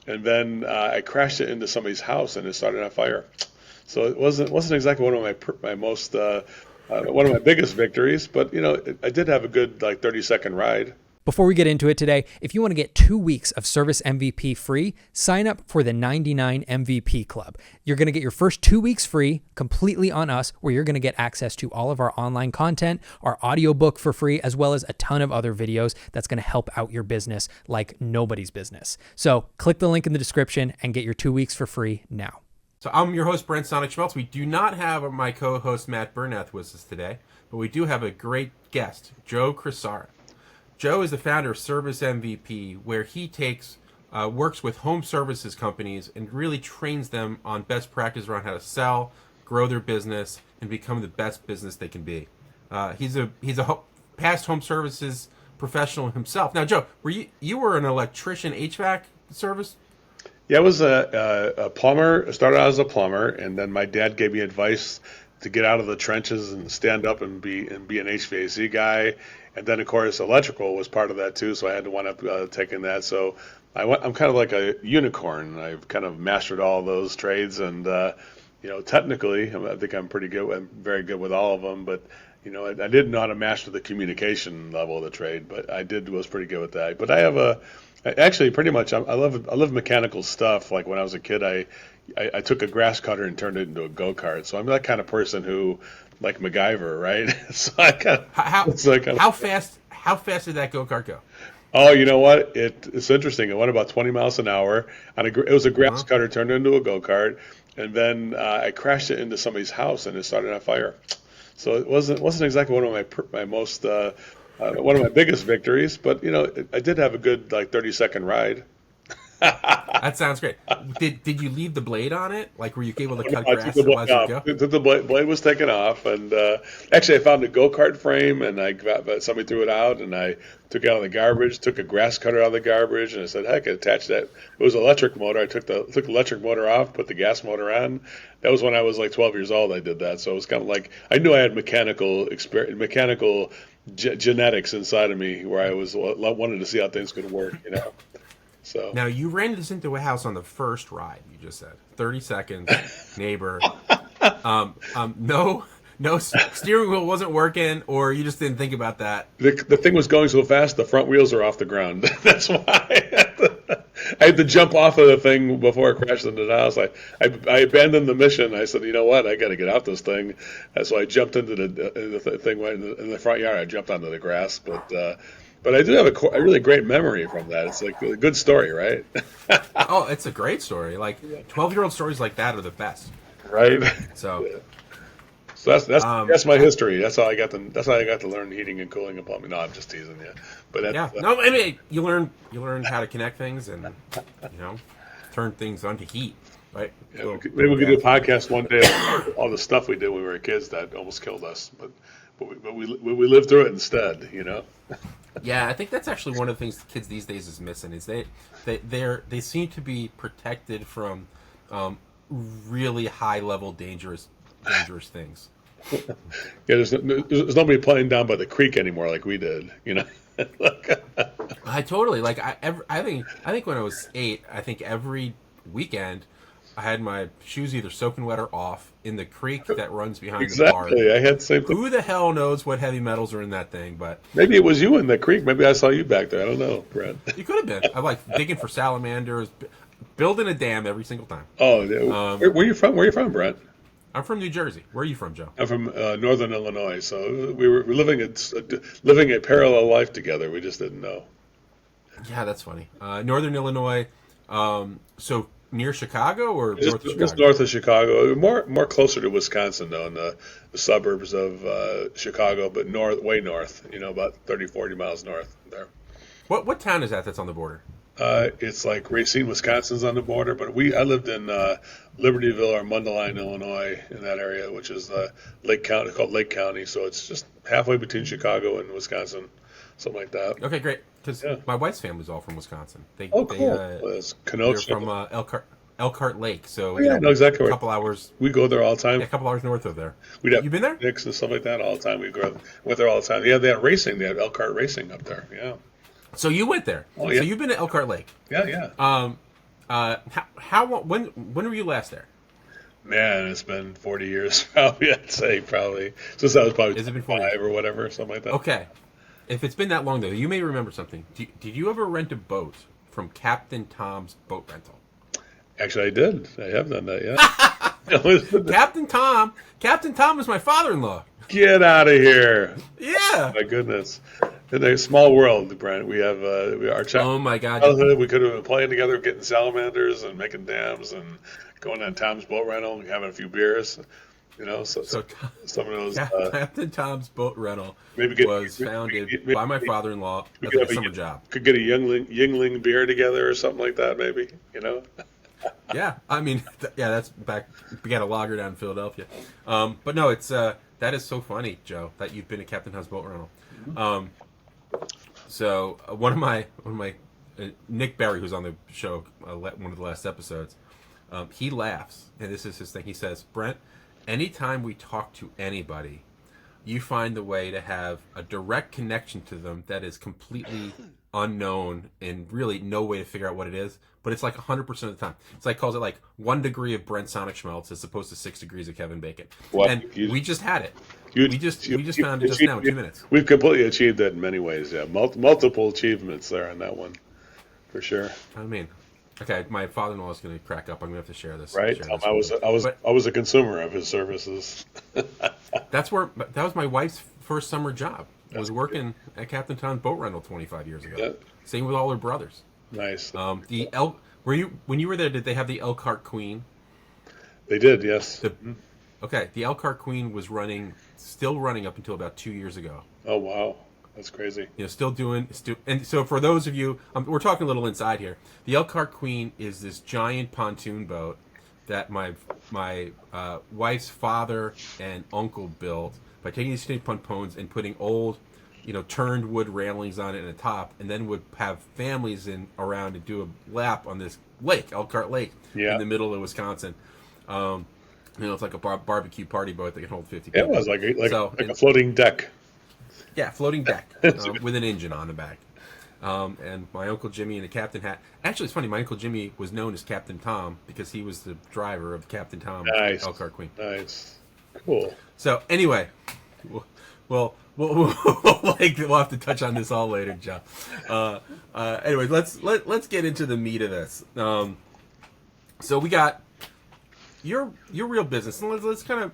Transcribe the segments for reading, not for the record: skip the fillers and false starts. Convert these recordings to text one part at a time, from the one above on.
and then I crashed it into somebody's house and it started on fire. So it wasn't exactly one of my most one of my biggest victories, but I did have a good like 30-second ride. Before we get into it today, if you want to get 2 weeks of Service MVP free, sign up for the 99 MVP Club. You're going to get your first 2 weeks free, completely on us, where you're going to get access to all of our online content, our audiobook for free, as well as a ton of other videos that's going to help out your business like nobody's business. So click the link in the description and get your 2 weeks for free now. So I'm your host, Brent Sonnek-Schmelz. We do not have my co-host, Matt Bernath, with us today, but we do have a great guest, Joe Crisara. Joe is the founder of Service MVP, where he works with home services companies and really trains them on best practice around how to sell, grow their business, and become the best business they can be. He's a past home services professional himself. Now, Joe, you were an electrician, HVAC service? Yeah, I was a plumber. I started out as a plumber, and then my dad gave me advice to get out of the trenches and stand up and be an HVAC guy. And then, of course, electrical was part of that too, so I had to wind up taking that. So I'm kind of like a unicorn. I've kind of mastered all of those trades, and technically, I think I'm pretty good. I'm very good with all of them, but I didn't know how to master the communication level of the trade, but was pretty good with that. But actually pretty much I love mechanical stuff. Like when I was a kid, I took a grass cutter and turned it into a go-kart. So I'm that kind of person who, like MacGyver, right? So I kind of how fast did that go-kart go? Oh, you know what? It's interesting. It went about 20 miles an hour. It was a grass cutter turned into a go-kart, and then I crashed it into somebody's house and it started on fire. So it wasn't exactly one of my most one of my biggest victories, but I did have a good like 30-second ride. That sounds great. Did you leave the blade on it? Like, were you able to cut grass as you go? The blade was taken off, and actually I found a go-kart frame, and somebody threw it out, and I took it out of the garbage, took a grass cutter out of the garbage, and I said, heck, I attached that. It was an electric motor. I took the electric motor off, put the gas motor on. That was when I was like 12 years old I did that, so it was kind of like, I knew I had mechanical genetics inside of me where I wanted to see how things could work, So now you ran this into a house on the first ride. You just said 30 seconds, neighbor. No steering wheel wasn't working, or you just didn't think about that. The thing was going so fast, the front wheels are off the ground. That's why I had to jump off of the thing before it crashed into the house. I abandoned the mission. I said, you know what? I got to get out this thing. So I jumped into the thing right in the front yard. I jumped onto the grass, but I do have a really great memory from that. It's like a good story, right? Oh, it's a great story. Like 12-year-old stories like that are the best. Right. So that's my history. That's how I got to learn heating and cooling and plumbing. No, I'm just teasing you. But I mean, you learn how to connect things and turn things on to heat. Right. Yeah, maybe we could do a podcast one day on all the stuff we did when we were kids that almost killed us, but we lived through it instead, Yeah, I think that's actually one of the things the kids these days is missing is they seem to be protected from really high level dangerous things. Yeah, there's nobody playing down by the creek anymore like we did, I totally I think when I was 8, I think every weekend I had my shoes either soaking wet or off in the creek that runs behind the bar. Exactly, I had the same thing. Who the hell knows what heavy metals are in that thing? But maybe it was you in the creek. Maybe I saw you back there. I don't know, Brent. You could have been. I like digging for salamanders, building a dam every single time. Oh, where are you from? Where are you from, Brent? I'm from New Jersey. Where are you from, Joe? I'm from northern Illinois. So we're living a parallel life together. We just didn't know. Yeah, that's funny. Northern Illinois. So near Chicago or north of Chicago? Just north of Chicago. More closer to Wisconsin, though, in the suburbs of Chicago, but way north. About 30, 40 miles north there. What town is that's on the border? It's like Racine, Wisconsin's on the border, but I lived in Libertyville or Mundelein, Illinois, in that area, which is Lake County, called Lake County. So it's just halfway between Chicago and Wisconsin, something like that. Okay, great. Because my wife's family's all from Wisconsin. Cool. They're from Elkhart Lake. So I know exactly a couple hours. We go there all the time. Yeah, a couple hours north of there. You been there? Picnics and stuff like that all the time. Went there all the time. Yeah, they had racing. They had Elkhart Racing up there. Yeah. So you went there. Oh, yeah. So you've been to Elkhart Lake. Yeah. when were you last there? Man, it's been 40 years probably. I'd say probably since I was probably Has it been 40 years? 5 or whatever, something like that. Okay. If it's been that long, though, you may remember something. Did you ever rent a boat from Captain Tom's Boat Rental? Actually, I did. I have done that. Yeah. Captain Tom was my father-in-law. Get out of here! Yeah. My goodness. In a small world, Brent, we have our Oh my God. childhood. We could have been playing together, getting salamanders and making dams, and going on Tom's boat rental and having a few beers. You know, so some of those. Captain Tom's Boat Rental Maybe was founded by my father-in-law as a summer job. Could get a Yingling beer together or something like that, maybe. You know. Yeah, I mean, that's back. We got a lager down in Philadelphia, but no, it's that is so funny, Joe, that you've been at Captain Tom's Boat Rental. So one of my Nick Berry, who's on the show, one of the last episodes, he laughs, and this is his thing. He says, Brent, anytime we talk to anybody, you find the way to have a direct connection to them that is completely unknown and really no way to figure out what it is, but it's like 100% of the time. It's like, calls it like 1 degree of Brent Sonnek-Schmelz as opposed to 6 degrees of Kevin Bacon. And we just had it. We just found it just now in 2 minutes. We've completely achieved that in many ways. Yeah, multiple achievements there on that one, for sure. I mean, okay, my father-in-law is going to crack up. I'm going to have to share this. Right? I was a consumer of his services. That was my wife's first summer job. I was working at Captain Tom's Boat Rental 25 years ago. Yeah. Same with all her brothers. Nice. When you were there? Did they have the Elkhart Queen? They did, yes. Okay, the Elkhart Queen was still running up until about 2 years ago. Oh wow, that's crazy. You know, and so for those of you, we're talking a little inside here. The Elkhart Queen is this giant pontoon boat that my wife's father and uncle built by taking these pontoons and putting old, turned wood railings on it and a top, and then would have families around and do a lap on this lake, Elkhart Lake, in the middle of Wisconsin. It's like a barbecue party boat that can hold 50 people. It was like a floating deck. Yeah, floating deck with an engine on the back. And my Uncle Jimmy in a captain hat. Actually, it's funny. My Uncle Jimmy was known as Captain Tom because he was the driver of Captain Tom Elkhart Queen. Nice. Cool. So anyway, we'll have to touch on this all later, John. Anyway, let's get into the meat of this. So we got your real business, and let's kind of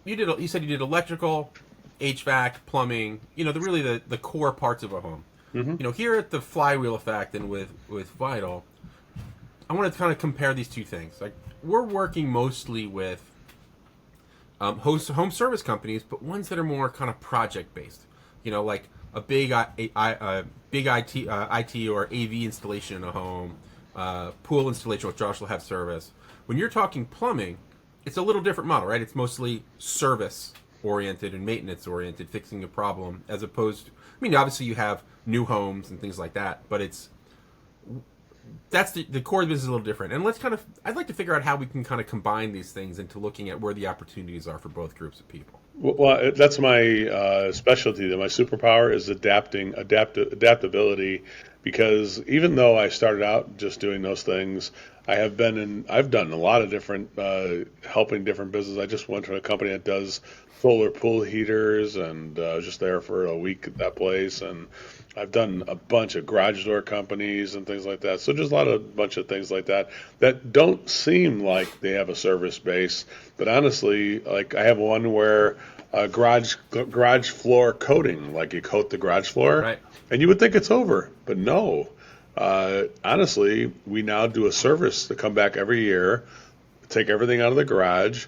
you said you did electrical, HVAC, plumbing. The core parts of a home. Mm-hmm. Here at the Flywheel Effect and with Vital, I want to kind of compare these two things. Like, we're working mostly with home service companies, but ones that are more kind of project based. Like a big IT or AV installation in a home, pool installation, which Josh will have service. When you're talking plumbing, it's a little different model, right? It's mostly service oriented and maintenance oriented, fixing a problem, as opposed to, obviously you have new homes and things like that, but that's the core of the business is a little different. And I'd like to figure out how we can kind of combine these things into looking at where the opportunities are for both groups of people. Well, that's my specialty. My superpower is adaptability, because even though I started out just doing those things, I've done a lot of different, helping different businesses. I just went to a company that does solar pool heaters, and I was just there for a week at that place, and I've done a bunch of garage door companies and things like that. So just a bunch of things like that don't seem like they have a service base, but honestly, like I have one where garage floor coating, like you coat the garage floor, right, and you would think it's over, but no. Honestly, we now do a service to come back every year, take everything out of the garage,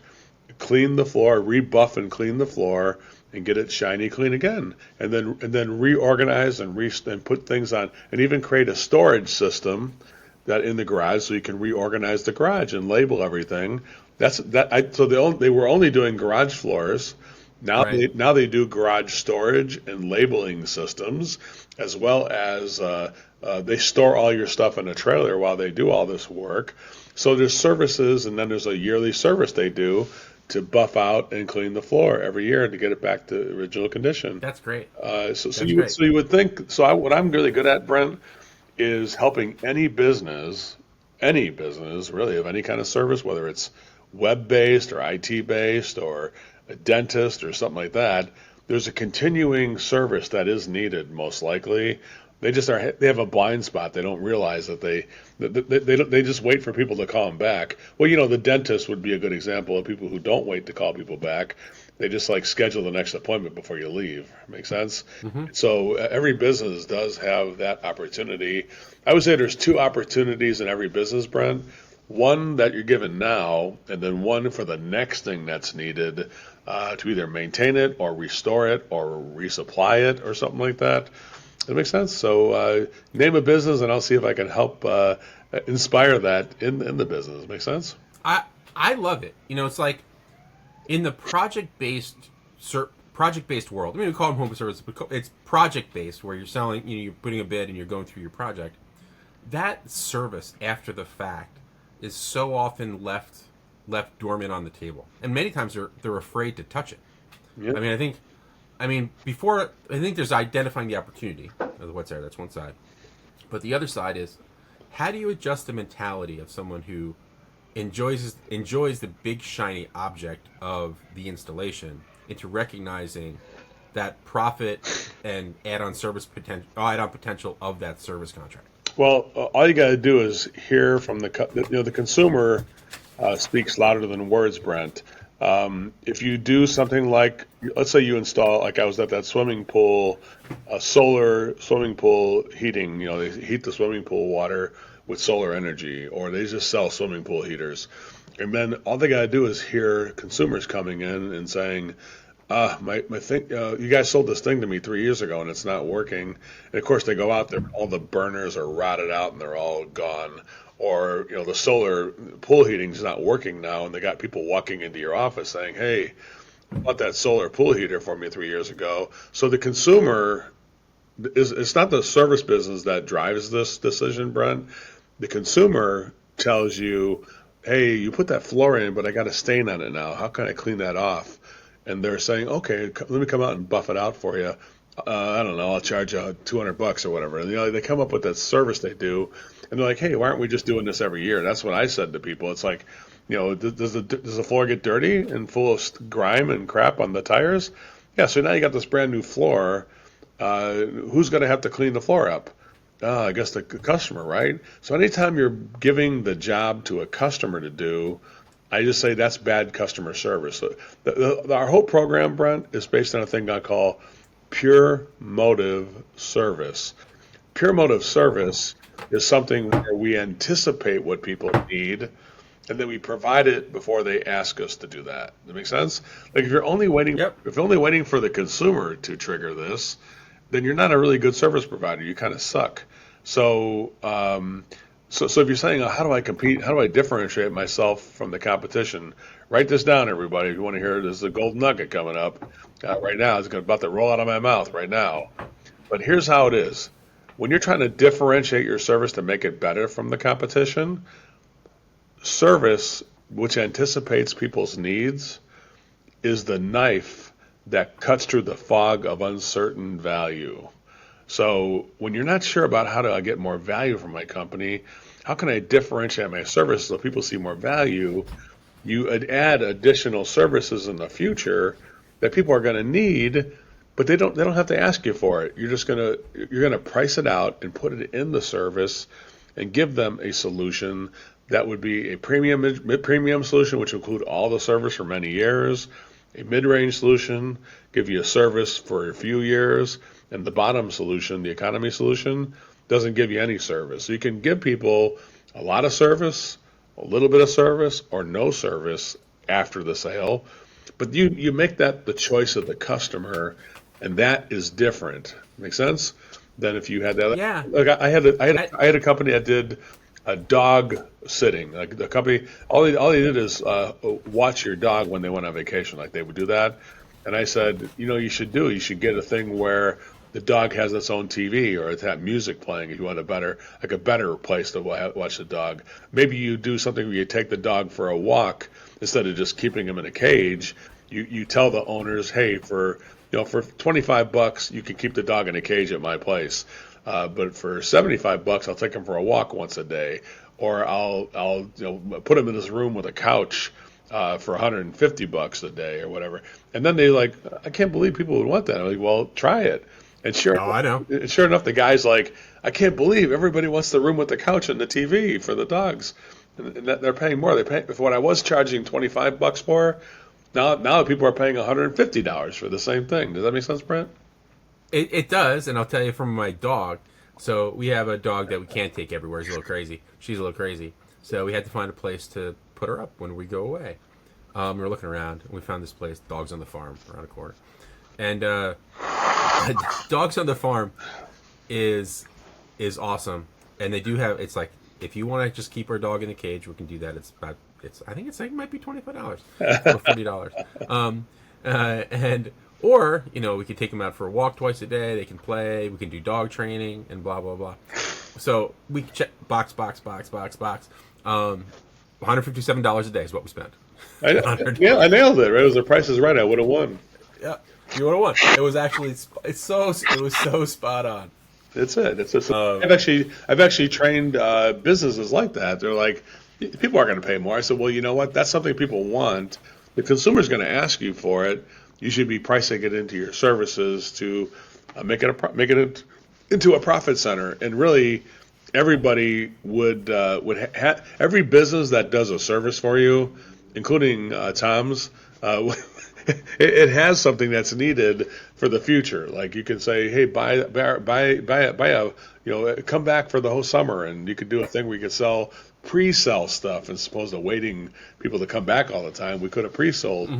clean the floor, rebuff and clean the floor, and get it shiny clean again, and then reorganize and put things on, and even create a storage system that in the garage, so you can reorganize the garage and label everything. So they were only doing garage floors. Now they do garage storage and labeling systems, as well as they store all your stuff in a trailer while they do all this work. So there's services, and then there's a yearly service they do to buff out and clean the floor every year to get it back to original condition. That's great. So you would think. So what I'm really good at, Brent, is helping any business any business, really, of any kind of service, whether it's web-based or IT-based or a dentist or something like that, there's a continuing service that is needed, most likely. They have a blind spot. They don't realize that they just wait for people to call them back. Well, the dentist would be a good example of people who don't wait to call people back. They just like schedule the next appointment before you leave. Make sense? Mm-hmm. So every business does have that opportunity. I would say there's two opportunities in every business, Brent. One that you're given now, and then one for the next thing that's needed to either maintain it or restore it or resupply it or something like that. That makes sense. So name a business, and I'll see if I can help inspire that in the business. Make sense? I love it. It's like in the project-based world. I mean, we call them home service, but it's project-based, where you're selling, you're putting a bid and you're going through your project. That service after the fact is so often left dormant on the table, and many times they're afraid to touch it. Yep. I think there's identifying the opportunity of what's there. That's one side, but the other side is how do you adjust the mentality of someone who enjoys the big shiny object of the installation into recognizing that profit and add-on potential of that service contract. Well, all you got to do is hear from the consumer speaks louder than words, Brent. If you do something like, let's say you install, like I was at that swimming pool, solar swimming pool heating. They heat the swimming pool water with solar energy, or they just sell swimming pool heaters. And then all they got to do is hear consumers coming in and saying, my thing, you guys sold this thing to me 3 years ago and it's not working. And of course they go out there, all the burners are rotted out and they're all gone. Or, the solar pool heating is not working now, and they got people walking into your office saying, hey, I bought that solar pool heater for me 3 years ago. So the consumer, it's not the service business that drives this decision, Brent. The consumer tells you, hey, you put that floor in, but I got a stain on it now. How can I clean that off? And they're saying, okay, let me come out and buff it out for you. I don't know, I'll charge you $200 or whatever. And, they come up with that service they do, and they're like, hey, why aren't we just doing this every year? That's what I said to people. It's like, does the floor get dirty and full of grime and crap on the tires? Yeah, so now you got this brand new floor. Who's going to have to clean the floor up? I guess the customer, right? So anytime you're giving the job to a customer to do, I just say that's bad customer service. So our whole program, Brent, is based on a thing I call pure motive service. Pure motive service is something where we anticipate what people need, and then we provide it before they ask us to do that. Does that make sense? Like if you're only waiting, if you're only waiting for the consumer to trigger this, then you're not a really good service provider. You kind of suck. So, so if you're saying, how do I compete? How do I differentiate myself from the competition? Write this down, everybody. If you want to hear it, there's a gold nugget coming up right now. It's about to roll out of my mouth right now. But here's how it is. When you're trying to differentiate your service to make it better from the competition, service, which anticipates people's needs, is the knife that cuts through the fog of uncertain value. So when you're not sure about how to get more value from my company, how can I differentiate my service so people see more value? You add additional services in the future that people are going to need, but they don't have to ask you for it. You're going to price it out and put it in the service and give them a solution that would be a premium solution, which include all the service for many years, a mid-range solution, give you a service for a few years, and the bottom solution, the economy solution, doesn't give you any service. So you can give people a lot of service, a little bit of service, or no service after the sale, but you make that the choice of the customer, and that is different. Make sense? Than if you had that. Yeah. Like I had a company that did a dog sitting. Like the company, all they did is watch your dog when they went on vacation. Like they would do that, and I said, you should get a thing where the dog has its own TV or it's have music playing if you want a better place to watch the dog. Maybe you do something where you take the dog for a walk instead of just keeping him in a cage. You tell the owners, hey, for $25 you can keep the dog in a cage at my place. But for $75 I'll take him for a walk once a day. or I'll put them in this room with a couch for $150 a day or whatever. And then they like, I can't believe people would want that. I'm like, well, try it. And I know. sure enough, the guy's like, I can't believe everybody wants the room with the couch and the TV for the dogs. And they're paying more. They pay for what I was charging $25 for. Now people are paying $150 for the same thing. Does that make sense, Brent? It does, and I'll tell you from my dog. So we have a dog that we can't take everywhere. She's a little crazy. So we had to find a place to put her up when we go away. We were looking around, and we found this place, Dogs on the Farm, around the corner. And Dogs on the Farm is awesome. And they do have, it's like, if you want to just keep our dog in a cage, we can do that. I think it might be $25 or $40. Or, we can take them out for a walk twice a day. They can play. We can do dog training and blah, blah, blah. So we check box. $157 a day is what we spent. I nailed it. Right? It was the Price is Right. I would have won. Yeah, you would have won. It was actually, it was so spot on. It's it. I've actually trained businesses like that. They're like, people are going to pay more. I said, well, you know what? That's something people want. The consumer's going to ask you for it. You should be pricing it into your services to make it into a profit center. And really, everybody would every business that does a service for you, including Tom's, it has something that's needed for the future. Like you can say, hey, buy a come back for the whole summer, and you could do a thing where you could pre-sell stuff as opposed to waiting people to come back all the time. We could have pre-sold,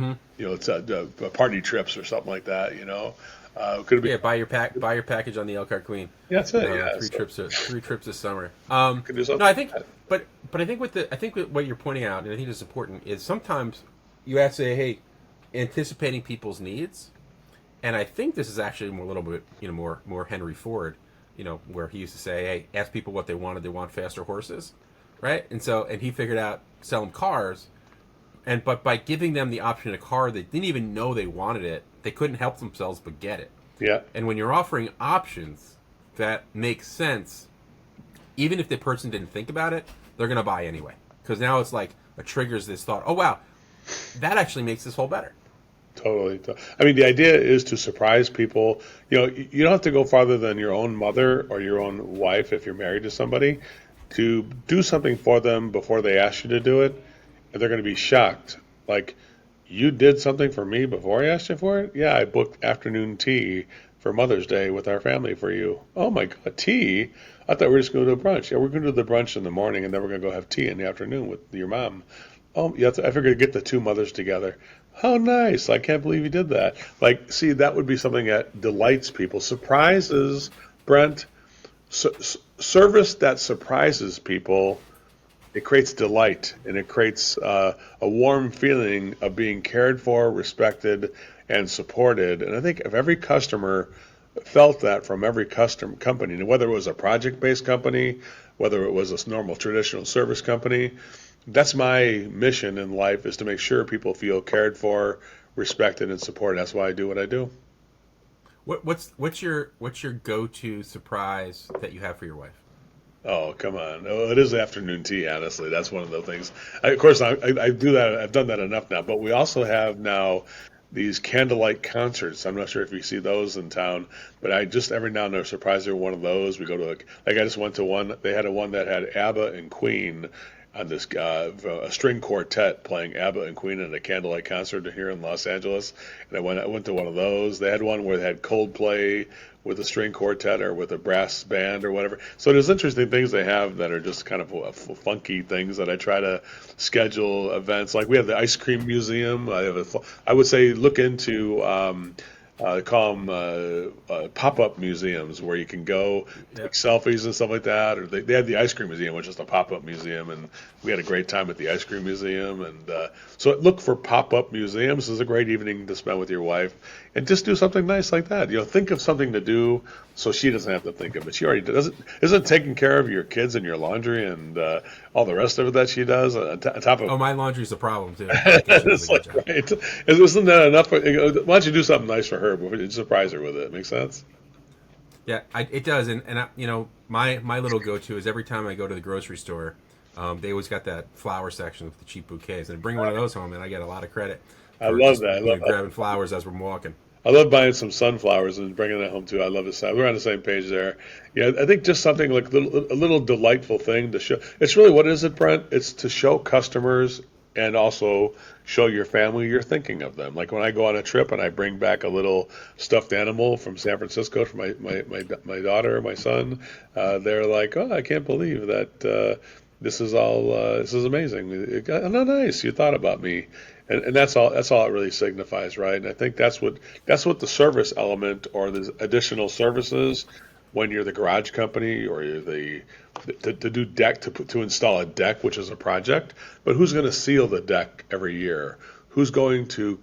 party trips or something like that. Could be buy your package on the Elkhart Queen. Yeah, that's it. Three trips this summer. Could do something no, I think, but I think what you're pointing out, and I think it's important, is sometimes you have to say, hey, anticipating people's needs, and I think this is actually a little bit, more Henry Ford, where he used to say, hey, ask people what they wanted. They want faster horses. Right, and he figured out sell them cars, but by giving them the option of a car they didn't even know they wanted it, they couldn't help themselves but get it. Yeah. And when you're offering options that make sense, even if the person didn't think about it, they're gonna buy anyway, because now it's like it triggers this thought. Oh wow, that actually makes this whole better. Totally. I mean, the idea is to surprise people. You don't have to go farther than your own mother or your own wife if you're married to somebody, to do something for them before they ask you to do it, and they're going to be shocked. Like, you did something for me before I asked you for it? Yeah, I booked afternoon tea for Mother's Day with our family for you. Oh my God, tea? I thought we were just going to do a brunch. Yeah, we're going to do the brunch in the morning, and then we're going to go have tea in the afternoon with your mom. Oh, yeah, I figured to get the two mothers together. How nice. I can't believe you did that. Like, see, that would be something that delights people. Surprises, Brent, service that surprises people, it creates delight, and it creates a warm feeling of being cared for, respected, and supported. And I think if every customer felt that from every company, whether it was a project-based company, whether it was a normal traditional service company, that's my mission in life, is to make sure people feel cared for, respected, and supported. That's why I do what I do. What's your go-to surprise that you have for your wife? Oh, come on. Oh, it is afternoon tea, honestly. That's one of the things. Of course, I do that. I've done that enough now. But we also have now these candlelight concerts. I'm not sure if you see those in town, but I just every now and then surprise her with one of those. We go to, I just went to one. They had one that had ABBA and Queen on this a string quartet playing ABBA and Queen at a candlelight concert here in Los Angeles. And I went to one of those. They had one where they had Coldplay with a string quartet or with a brass band or whatever. So there's interesting things they have that are just kind of funky things that I try to schedule events. Like we have the ice cream museum. I would say look into call them pop-up museums, where you can go take selfies and stuff like that. Or they had the ice cream museum, which is a pop-up museum, and we had a great time at the ice cream museum. And so look for pop-up museums. It's a great evening to spend with your wife, and just do something nice like that. Think of something to do so she doesn't have to think of it. She already isn't taking care of your kids and your laundry and all the rest of it that she does on top of. Oh, my laundry's a problem too. It's like, right? Isn't that enough? Why don't you do something nice for her before you surprise her with it? Make sense? Yeah, it does. And my little go-to is every time I go to the grocery store, They always got that flower section with the cheap bouquets, and I bring one of those home, and I get a lot of credit I for love just that. grabbing flowers as we're walking. I love buying some sunflowers and bringing that home too. I love this. We're on the same page there. Yeah, I think just something like a little delightful thing to show. It's really what is it, Brent? It's to show customers and also show your family you're thinking of them. Like when I go on a trip and I bring back a little stuffed animal from San Francisco for my daughter or my son, they're like, oh, I can't believe that this is this is amazing. Oh, nice. You thought about me. And that's all it really signifies, right? And I think that's what the service element or the additional services when you're the garage company or you're to do deck to install a deck, which is a project, but who's going to seal the deck every year? Who's going to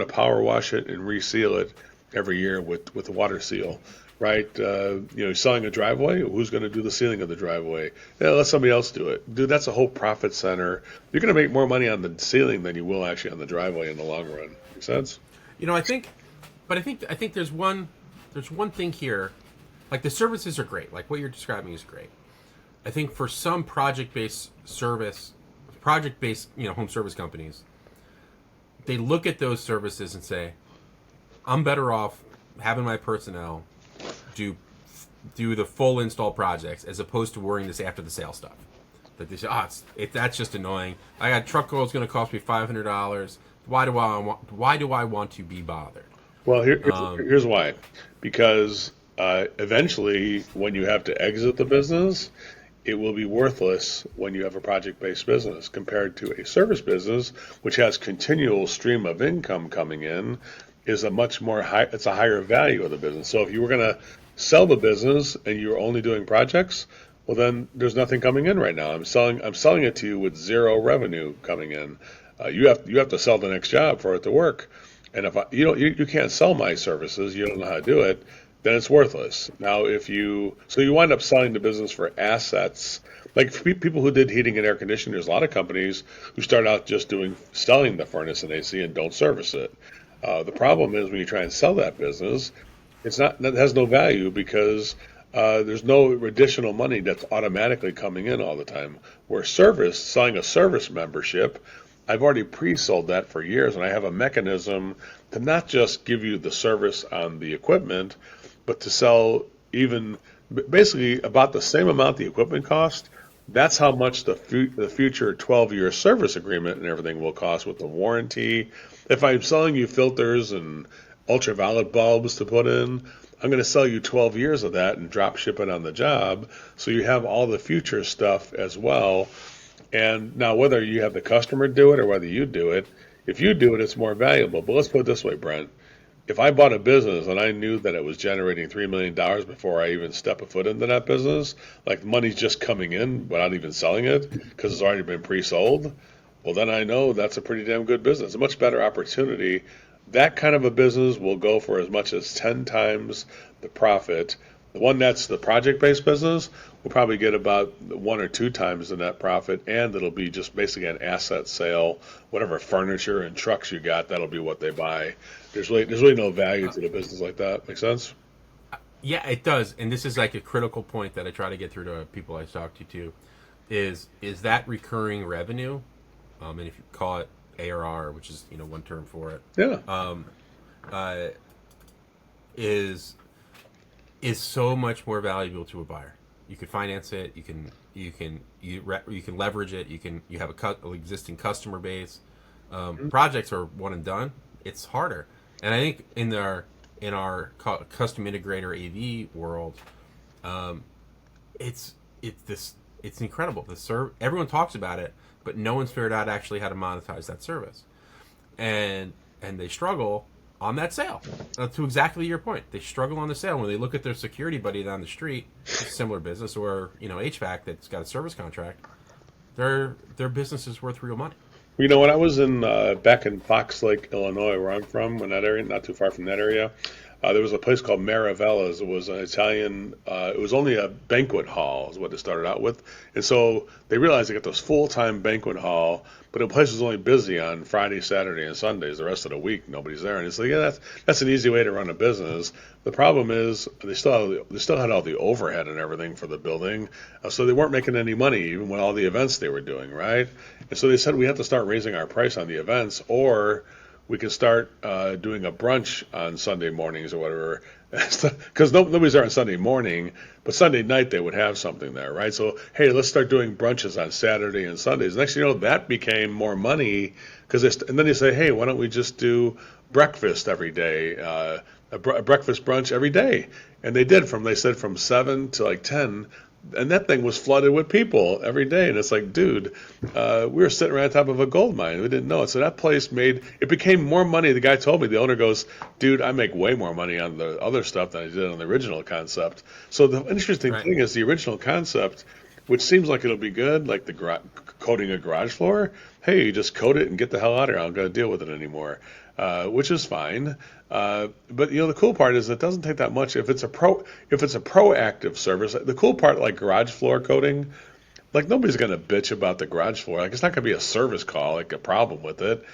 power wash it and reseal it every year with the water seal, right? Selling a driveway, who's going to do the sealing of the driveway? Yeah, let somebody else do it. Dude, that's a whole profit center. You're going to make more money on the sealing than you will actually on the driveway in the long run. Make sense? I think there's one thing here. Like the services are great. Like what you're describing is great. I think for some project-based home service companies, they look at those services and say, I'm better off having my personnel do the full install projects as opposed to worrying this after the sale stuff. That they say, that's just annoying. I got truck roll is going to cost me $500. Why do I want to be bothered? Well, here's why. Because eventually, when you have to exit the business, it will be worthless when you have a project-based business compared to a service business, which has continual stream of income coming in, is it's a higher value of the business. So if you were going to sell the business and you're only doing projects, well then there's nothing coming in right now. I'm selling it to you with zero revenue coming in. You have to sell the next job for it to work. And if you can't sell my services, you don't know how to do it, then it's worthless. Now, you wind up selling the business for assets. Like for people who did heating and air conditioning, there's a lot of companies who start out just selling the furnace and AC and don't service it. The problem is when you try and sell that business, it has no value because there's no additional money that's automatically coming in all the time. Where selling a service membership, I've already pre-sold that for years, and I have a mechanism to not just give you the service on the equipment, but to sell even basically about the same amount the equipment cost. That's how much the future 12-year service agreement and everything will cost with the warranty. If I'm selling you filters and ultraviolet bulbs to put in, I'm going to sell you 12 years of that and drop ship it on the job. So you have all the future stuff as well. And now whether you have the customer do it or whether you do it, if you do it, it's more valuable. But let's put it this way, Brent. If I bought a business and I knew that it was generating $3 million before I even step a foot into that business, like the money's just coming in without even selling it because it's already been pre-sold, well, then I know that's a pretty damn good business, a much better opportunity. That kind of a business will go for as much as 10 times the profit. The one that's the project-based business will probably get about 1 or 2 times the net profit, and it'll be just basically an asset sale. Whatever furniture and trucks you got, that'll be what they buy. There's really no value to the business like that. Make sense? Yeah, it does. And this is like a critical point that I try to get through to people I talk to too, is that recurring revenue, and if you call it ARR, which is one term for it, is so much more valuable to a buyer. You can finance it. You can leverage it. You have an existing customer base. Projects are one and done. It's harder, and I think in our custom integrator AV world, it's incredible. Everyone talks about it, but no one's figured out actually how to monetize that service, and they struggle on that sale. To exactly your point, they struggle on the sale when they look at their security buddy down the street, a similar business, or HVAC that's got a service contract. Their business is worth real money. When I was back in Fox Lake, Illinois, where I'm from, in that area, not too far from that area, There was a place called Maravella's. It was an Italian. It was only a banquet hall, is what it started out with. And so they realized they got this full-time banquet hall, but the place was only busy on Friday, Saturday, and Sundays. The rest of the week, nobody's there. And it's like, yeah, that's an easy way to run a business. The problem is they still had all the overhead and everything for the building, so they weren't making any money even with all the events they were doing, right? And so they said we have to start raising our price on the events, or we can start doing a brunch on Sunday mornings or whatever, because nobody's there on Sunday morning, but Sunday night they would have something there, right? So, hey, let's start doing brunches on Saturday and Sundays. Next thing you know, that became more money, and then they say, hey, why don't we just do breakfast every day, a breakfast brunch every day? And they did they said from 7 to like 10, and that thing was flooded with people every day. And it's like, dude, we were sitting right on top of a gold mine. We didn't know it. So that place it became more money. The guy told me, the owner goes, dude, I make way more money on the other stuff than I did on the original concept. So the interesting thing is the original concept, which seems like it'll be good, like the coating a garage floor. Hey, you just coat it and get the hell out of here. I don't got to deal with it anymore, which is fine. But the cool part is it doesn't take that much if it's a proactive service. The cool part, like garage floor coating, like nobody's going to bitch about the garage floor. Like it's not going to be a service call, like a problem with it.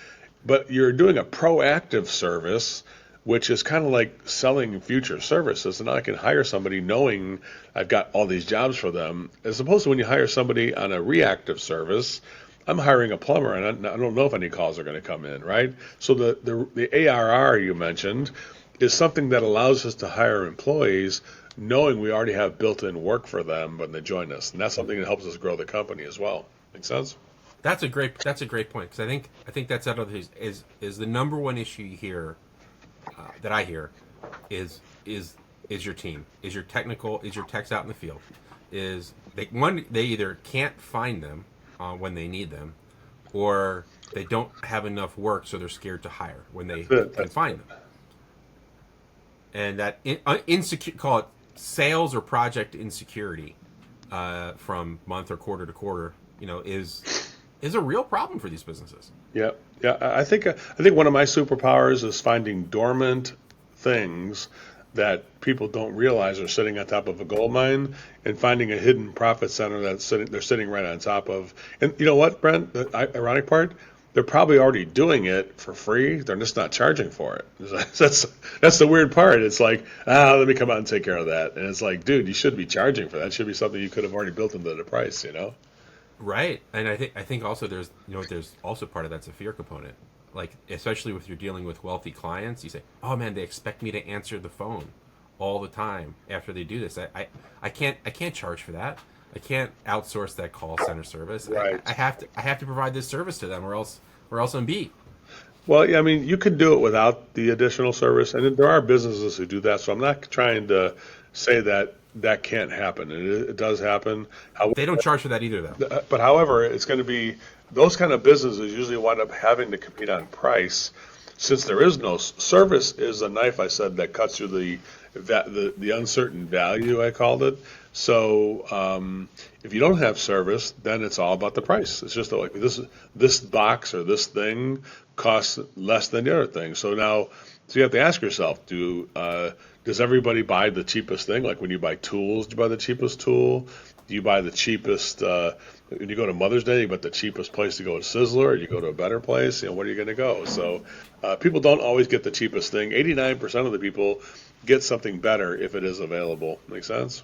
But you're doing a proactive service, which is kind of like selling future services. And I can hire somebody knowing I've got all these jobs for them, as opposed to when you hire somebody on a reactive service. I'm hiring a plumber, and I don't know if any calls are going to come in, right? So the ARR you mentioned is something that allows us to hire employees knowing we already have built-in work for them when they join us, and that's something that helps us grow the company as well. Make sense? That's a great point, because I think that's out of is the number one issue you hear that I hear is your team, is your techs out in the field, they either can't find them when they need them, or they don't have enough work, so they're scared to hire when they can find them. And that insecure, call it sales or project insecurity, from month or quarter to quarter, is a real problem for these businesses. Yeah. I think one of my superpowers is finding dormant things that people don't realize are sitting on top of a gold mine, and finding a hidden profit center they're sitting right on top of. And you know what, Brent? The ironic part, they're probably already doing it for free. They're just not charging for it. That's the weird part. It's like, let me come out and take care of that. And it's like, dude, you should be charging for that. It should be something you could have already built into the price, Right. And I think also there's also part of that's a fear component. Like, especially if you're dealing with wealthy clients, you say, oh man, they expect me to answer the phone all the time after they do this. I can't charge for that. I can't outsource that call center service. Right. I have to provide this service to them, or else I'm beat. Well, yeah, I mean, you could do it without the additional service, and there are businesses who do that. So I'm not trying to say that can't happen. It does happen. They don't charge for that either, though. But however, it's going to be those kind of businesses usually wind up having to compete on price, since there is no service. Is a knife, I said, that cuts through the uncertain value, I called it. So if you don't have service, then it's all about the price. It's just like this box or this thing costs less than the other thing. So you have to ask yourself, does everybody buy the cheapest thing? Like when you buy tools, do you buy the cheapest tool? Do you buy the cheapest, when you go to Mother's Day, you buy the cheapest place to go to Sizzler, or you go to a better place? Where are you going to go? So people don't always get the cheapest thing. 89% of the people get something better if it is available. Make sense?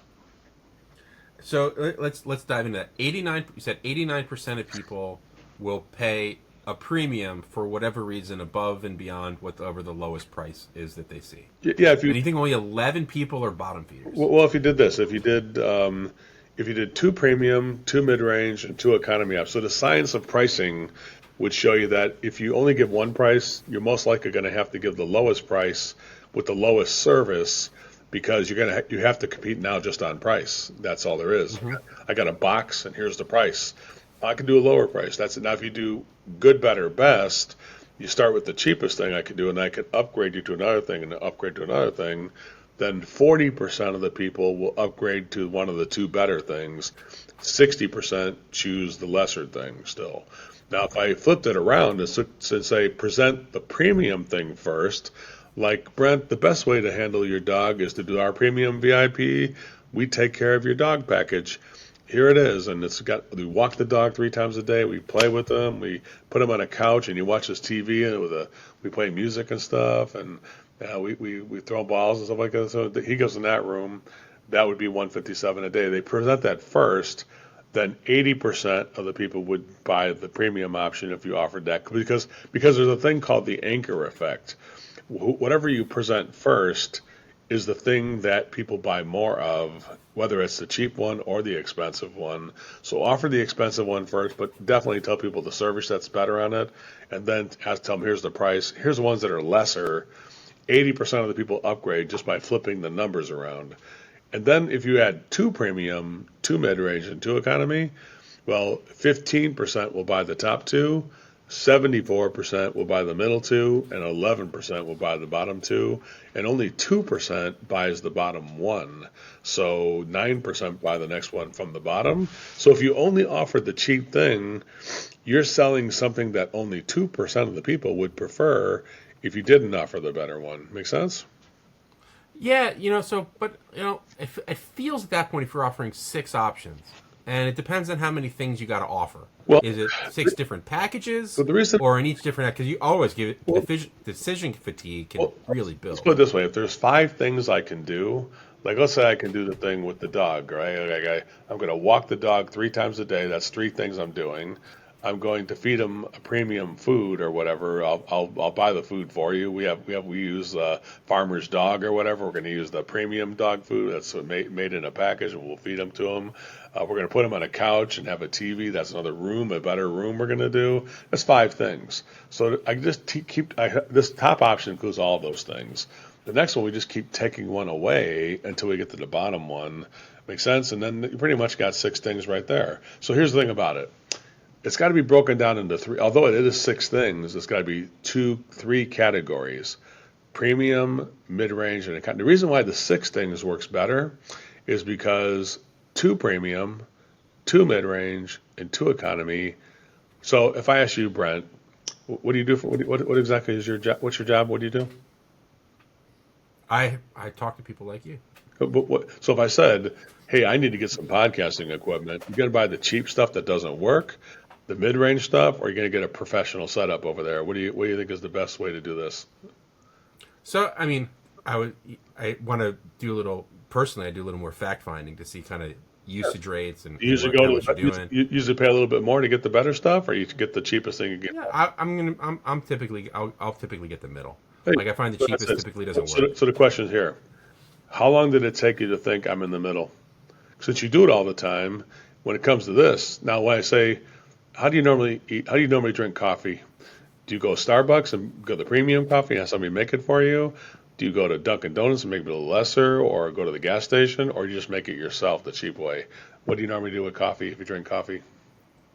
So let's dive into that. You said 89% of people will pay a premium for whatever reason above and beyond whatever the lowest price is that they see. Yeah. And you think only 11 people are bottom feeders? Well, if you did this, if you did 2 premium, 2 mid-range, and 2 economy apps, so the science of pricing would show you that if you only give one price, you're most likely going to have to give the lowest price with the lowest service, because you have to compete now just on price. That's all there is. Mm-hmm. I got a box, and here's the price. I can do a lower price. That's it. Now, if you do good, better, best, you start with the cheapest thing I could do, and I could upgrade you to another thing and upgrade to another thing. Then 40% of the people will upgrade to one of the 2 better things. 60% choose the lesser thing still. Now, if I flipped it around and say present the premium thing first, Like, Brent, the best way to handle your dog is to do our premium VIP. We take care of your dog package. Here it is, and we walk the dog 3 times a day. We play with him. We put him on a couch, and he watches TV, and we play music and stuff, and we throw balls and stuff like that. So he goes in that room. That would be $157 a day. They present that first. Then 80% of the people would buy the premium option if you offered that, because there's a thing called the anchor effect. Whatever you present first is the thing that people buy more of, whether it's the cheap one or the expensive one. So offer the expensive one first, but definitely tell people the service that's better on it, and then tell them, here's the price. Here's the ones that are lesser. 80% of the people upgrade just by flipping the numbers around. And then if you add 2 premium, 2 mid-range, and 2 economy, well, 15% will buy the top 2, 74% will buy the middle 2, and 11% will buy the bottom 2, and only 2% buys the bottom 1. So 9% buy the next one from the bottom. So if you only offer the cheap thing, you're selling something that only 2% of the people would prefer if you didn't offer the better one. Make sense? Yeah, it feels at that point if you're offering 6 options, and it depends on how many things you got to offer. Well, is it 6 different packages, the reason, or in each different? Because you always give it decision fatigue can really build. Let's put it this way: if there's 5 things I can do, like let's say I can do the thing with the dog, right? I'm going to walk the dog 3 times a day. That's 3 things I'm doing. I'm going to feed them a premium food or whatever. I'll buy the food for you. We use Farmer's Dog or whatever. We're going to use the premium dog food that's made in a package, and we'll feed them to them. We're going to put them on a couch and have a TV. That's another room, a better room we're going to do. That's 5 things. So I just this top option includes all those things. The next one, we just keep taking one away until we get to the bottom one. Make sense? And then you pretty much got 6 things right there. So here's the thing about it. It's got to be broken down into 3. Although it is 6 things, it's got to be 3 categories: premium, mid-range, and economy. The reason why the 6 things works better is because 2 premium, 2 mid-range, and 2 economy. So if I ask you, Brent, what do you do what exactly is your job? What's your job? What do you do? I talk to people like you. So if I said, hey, I need to get some podcasting equipment, you're going to buy the cheap stuff that doesn't work, the mid-range stuff, or you're going to get a professional setup over there? What do you think is the best way to do this? So, I mean, I want to do a little more fact finding to see kind of usage rates and you usually pay a little bit more to get the better stuff, or you get the cheapest thing you get? Yeah, I'll typically get the middle. Like I find the cheapest typically doesn't work. So the question is here: how long did it take you to think I'm in the middle? Since you do it all the time, when it comes to this, now when I say, how do you normally eat? How do you normally drink coffee? Do you go to Starbucks and go to the premium coffee and have somebody make it for you? Do you go to Dunkin' Donuts and make it a little lesser, or go to the gas station, or you just make it yourself the cheap way? What do you normally do with coffee if you drink coffee?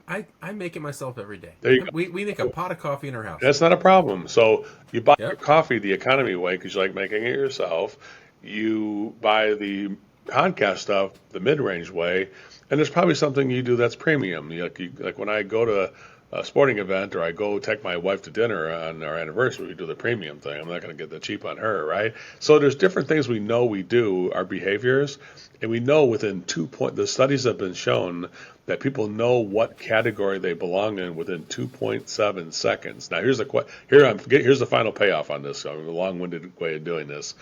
I make it myself every day. There you go. We make a pot of coffee in our house. That's not a problem. So you buy your coffee the economy way because you like making it yourself. You buy the podcast stuff the mid-range way, and there's probably something you do that's premium. Like when I go to a sporting event, or I go take my wife to dinner on our anniversary, we do the premium thing. I'm not going to get the cheap on her, right? So there's different things we know we do, our behaviors, and we know within the studies have been shown that people know what category they belong in within 2.7 seconds. Now here's the final payoff on this. I'm a long-winded way of doing this.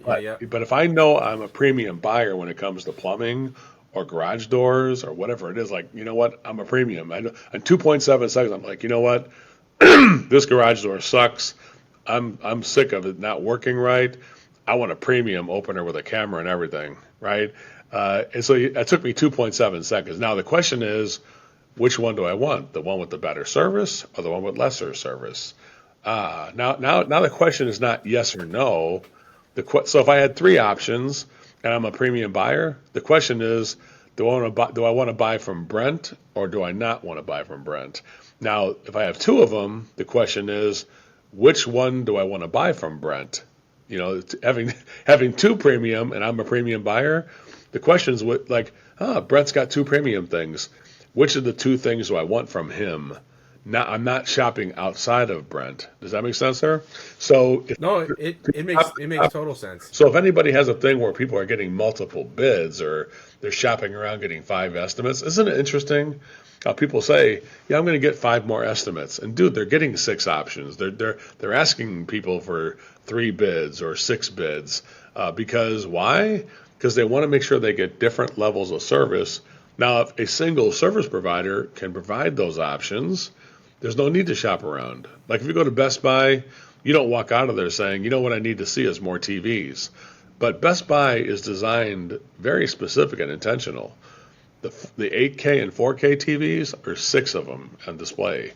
But if I know I'm a premium buyer when it comes to plumbing or garage doors or whatever it is, like, you know what, I'm a premium. I know, in 2.7 seconds, I'm like, you know what, this garage door sucks. I'm sick of it not working right. I want a premium opener with a camera and everything, right? And so it took me 2.7 seconds. Now the question is, which one do I want? The one with the better service or the one with lesser service? Now the question is not yes or no. So if I had 3 options and I'm a premium buyer, the question is, do I want to buy from Brent, or do I not want to buy from Brent? Now, if I have 2 of them, the question is, which one do I want to buy from Brent? You know, having 2 premium and I'm a premium buyer, the question is Brent's got 2 premium things. Which of the 2 things do I want from him? I'm not shopping outside of Brent. Does that make sense there? So No, it makes total sense. so if anybody has a thing where people are getting multiple bids or they're shopping around getting 5 estimates, isn't it interesting how people say, "Yeah, I'm going to get 5 more estimates," and dude, they're getting 6 options. They're asking people for 3 bids or 6 bids because why? Because they want to make sure they get different levels of service. Now, if a single service provider can provide those options, there's no need to shop around. Like if you go to Best Buy, you don't walk out of there saying, you know what I need to see is more TVs. But Best Buy is designed very specific and intentional. The 8K and 4K TVs are 6 of them on display.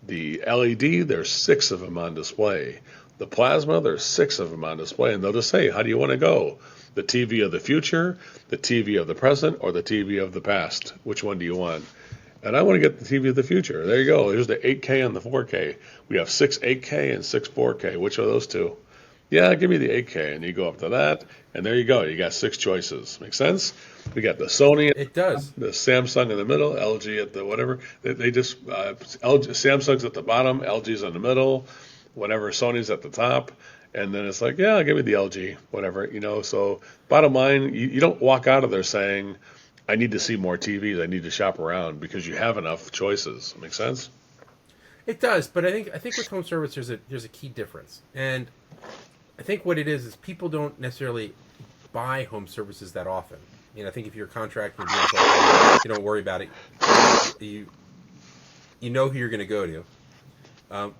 The LED, there's 6 of them on display. The plasma, there's 6 of them on display. And they'll just say, how do you want to go? The TV of the future, the TV of the present, or the TV of the past? Which one do you want? And I want to get the TV of the future. There you go. Here's the 8K and the 4K. We have 6 8K and 6 4K. Which are those two? Yeah, give me the 8K. And you go up to that, and there you go. You got 6 choices. Make sense? We got the Sony. It does. The Samsung in the middle, LG at the whatever. They just Samsung's at the bottom, LG's in the middle, whatever. Sony's at the top. And then it's like, yeah, give me the LG, whatever, So bottom line, you don't walk out of there saying, I need to see more TVs. I need to shop around because you have enough choices. Make sense? It does, but I think with home service there's a key difference, and I think what it is people don't necessarily buy home services that often. I think if you're contracting, you don't worry about it. You know who you're going to go to.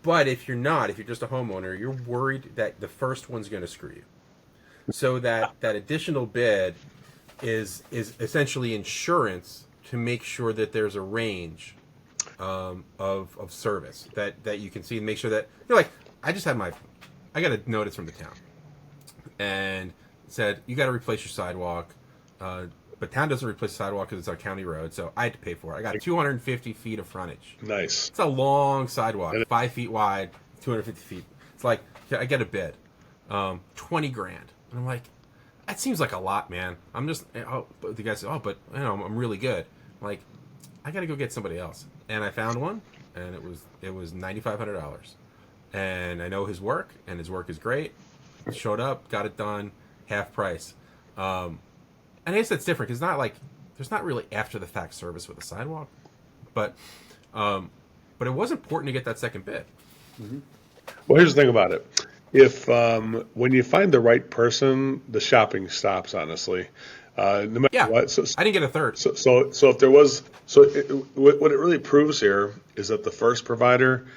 But if you're just a homeowner, you're worried that the first one's going to screw you. So that additional bid is essentially insurance to make sure that there's a range of service that you can see and make sure that you're like, I got a notice from the town and it said you got to replace your sidewalk, but town doesn't replace the sidewalk because it's on county road, so I had to pay for it. I got 250 feet of frontage. Nice. It's a long sidewalk, 5 feet wide, 250 feet. It's like I get a bid, $20,000, and I'm like, that seems like a lot, man. I'm just, but the guy said, but I'm really good. I'm like, I got to go get somebody else. And I found one, and it was $9,500. And I know his work, and his work is great. Showed up, got it done, half price. And I guess that's different because there's not really after the fact service with a sidewalk, but it was important to get that second bid. Mm-hmm. Well, here's the thing about it. If when you find the right person, the shopping stops. Honestly, no matter what. So, I didn't get a third. So if there was, what it really proves here is that the first provider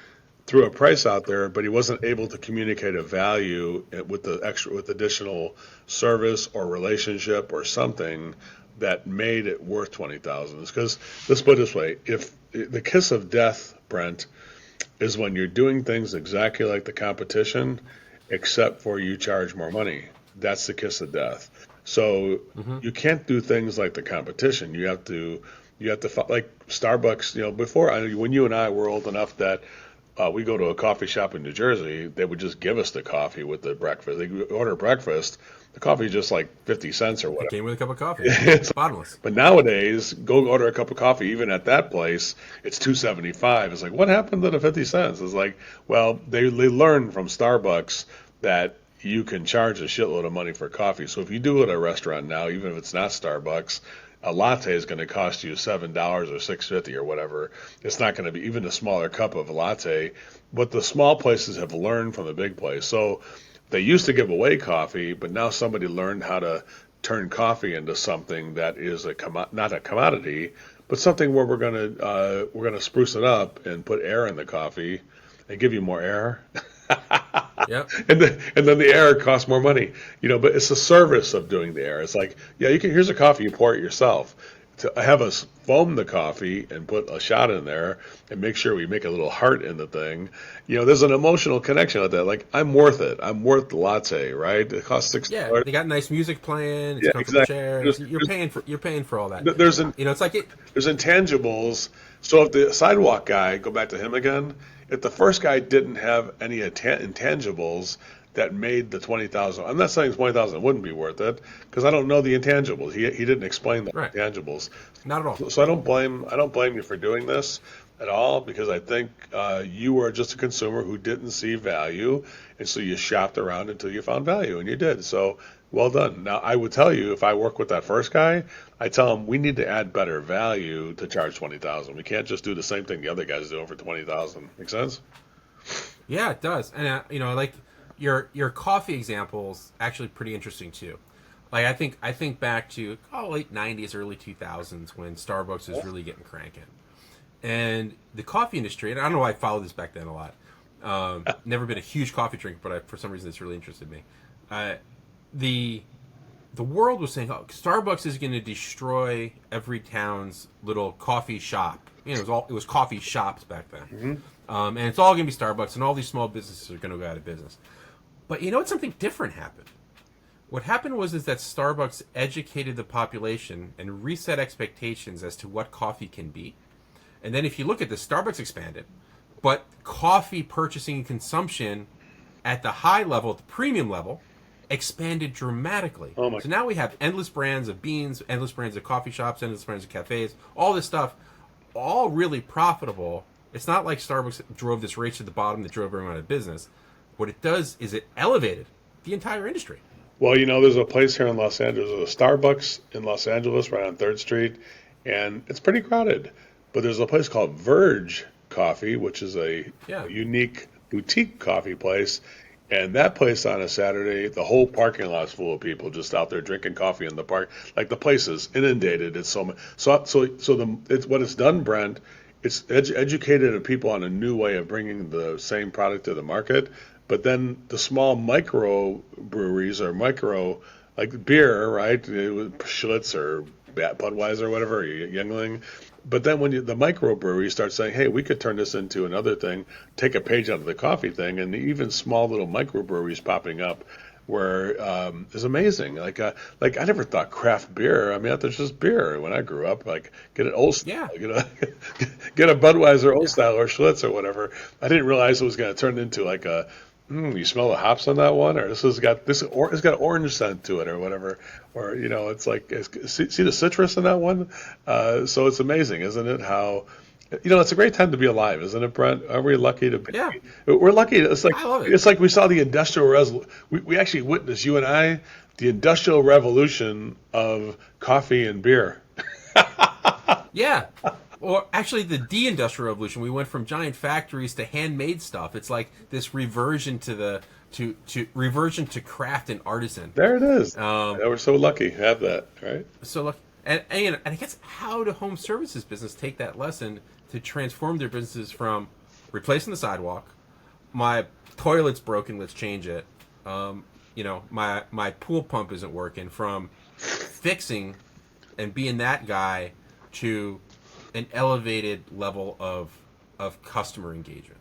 threw a price out there, but he wasn't able to communicate a value with additional service or relationship or something that made it worth $20,000. Because let's put it this way: if the kiss of death, Brent, is when you're doing things exactly like the competition, except for you charge more money. That's the kiss of death. So you can't do things like the competition. You have to like Starbucks. Before when you and I were old enough that we go to a coffee shop in New Jersey, they would just give us the coffee with the breakfast. They order breakfast. The coffee is just like 50 cents or whatever. It came with a cup of coffee. It's bottomless. But nowadays, go order a cup of coffee. Even at that place, it's $2.75. It's like, what happened to the 50 cents? It's like, well, they learned from Starbucks that you can charge a shitload of money for coffee. So if you do it at a restaurant now, even if it's not Starbucks, a latte is going to cost you $7 or $6.50 or whatever. It's not going to be even a smaller cup of a latte. But the small places have learned from the big place. So they used to give away coffee, but now somebody learned how to turn coffee into something that is not a commodity, but something where we're gonna spruce it up and put air in the coffee and give you more air. Yep. And then the air costs more money, but it's the service of doing the air. It's like, here's a coffee, you pour it yourself. To have us foam the coffee and put a shot in there and make sure we make a little heart in the thing, there's an emotional connection with that. Like, I'm worth it. I'm worth the latte, right? It costs $6. Yeah, they got nice music playing. It's comfortable chairs. You're paying for all that. It's like there's intangibles. So if the sidewalk guy, go back to him again, if the first guy didn't have any intangibles that made the $20,000. I'm not saying $20,000 wouldn't be worth it because I don't know the intangibles. He didn't explain the intangibles. Not at all. So I don't blame you for doing this. at all, because I think you were just a consumer who didn't see value, and so you shopped around until you found value, and you did. So well done. Now, I would tell you, if I work with that first guy, I tell him we need to add better value to charge 20,000. We can't just do the same thing the other guy's doing for 20,000. Make sense? Yeah, it does. And like your coffee examples actually pretty interesting too. Like I think back to late 90s, early 2000s when Starbucks was really getting cranking. And the coffee industry, and I don't know why I followed this back then a lot. Never been a huge coffee drinker, but for some reason it's really interested me. The world was saying, Starbucks is going to destroy every town's little coffee shop. It was coffee shops back then. And it's all going to be Starbucks, and all these small businesses are going to go out of business. But you know what? Something different happened. What happened was that Starbucks educated the population and reset expectations as to what coffee can be. And then if you look at this, Starbucks expanded, but coffee purchasing and consumption at the high level, at the premium level, expanded dramatically. So now we have endless brands of beans, endless brands of coffee shops, endless brands of cafes, all this stuff, all really profitable. It's not like Starbucks drove this race to the bottom that drove everyone out of business. What it does is it elevated the entire industry. Well, there's a place here in Los Angeles, there's a Starbucks in Los Angeles right on 3rd Street, and it's pretty crowded. But there's a place called Verge Coffee, which is a unique boutique coffee place. And that place on a Saturday, the whole parking lot is full of people just out there drinking coffee in the park. Like the place is inundated. It's what it's done, Brent. It's educated people on a new way of bringing the same product to the market. But then the small micro breweries or like beer, right? Schlitz or Budweiser or whatever, Yuengling. But then when the microbreweries start saying, hey, we could turn this into another thing, take a page out of the coffee thing, and even small little microbreweries popping up where is amazing. Like I never thought craft beer. I mean, I thought it's just beer when I grew up. Like get an old style, get a Budweiser old style or Schlitz or whatever. I didn't realize it was going to turn into like a you smell the hops on that one, or it's got orange scent to it, or whatever, or it's like see the citrus in that one. So it's amazing, isn't it? How it's a great time to be alive, isn't it, Brent? Are we lucky to be? Yeah, we're lucky. It's like I love it. It's like we saw the industrial we actually witnessed, you and I, the industrial revolution of coffee and beer. Yeah. Or actually, the de-industrial revolution. We went from giant factories to handmade stuff. It's like this reversion to reversion to craft and artisan. There it is. We're so lucky to have that, right? So look, and I guess how do home services business take that lesson to transform their businesses from replacing the sidewalk, my toilet's broken, let's change it. My pool pump isn't working, from fixing and being that guy to an elevated level of customer engagement.